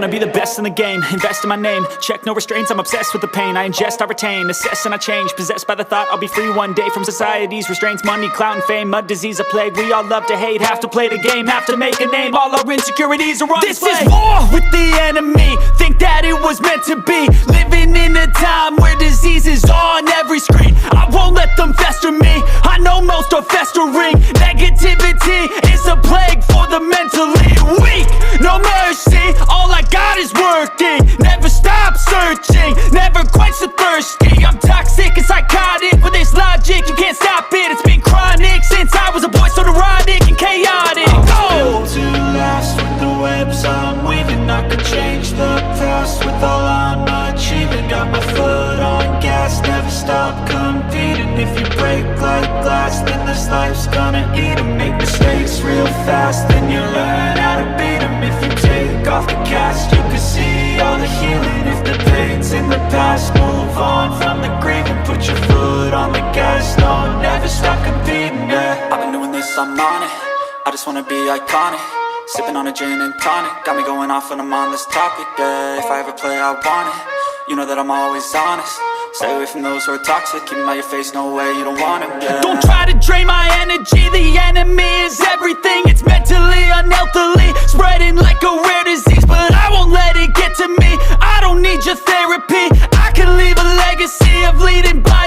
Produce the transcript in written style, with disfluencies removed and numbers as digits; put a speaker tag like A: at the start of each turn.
A: wanna be the best in the game, invest in my name, check no restraints, I'm obsessed with the pain. I ingest, I retain, assess and I change, possessed by the thought I'll be free one day from society's restraints. Money, clout and fame, mud, disease, a plague. We all love to hate, have to play the game, have to make a name. All our insecurities are on display. This is war with the enemy, think that it was meant to be. Living in a time where disease is on every screen. mastering. Negativity is a plague for the mentally weak. No mercy, all I got is working. Never stop searching, never quench the thirsty. I'm toxic and psychotic, with this logic you can't stop it. It's been chronic since I was a boy, so neurotic and chaotic.
B: Built to last with the webs I'm weaving. I could change the past with all I'm achieving. Got my foot on gas, never stop competing. If you break like glass, then this life's gonna eat 'em. Make mistakes real fast, then you learn how to beat 'em. If you take off the cast, you can see all the healing. If the pain's in the past, move on from the grieving. Put your foot on the gas, no, never stop competing, yeah. I've been doing this, I'm on it. I just wanna be iconic. Sipping on a gin and tonic, got me going off when I'm on this topic, yeah. If I ever play, I want it. You know that I'm always honest. Stay away from those who are toxic. Keep 'em out your face, no way, you don't want 'em, yeah.
A: Don't try to drain my energy. The enemy is everything. It's mentally, unhealthily, spreading like a rare disease. But I won't let it get to me. I don't need your therapy. I can leave a legacy of leading by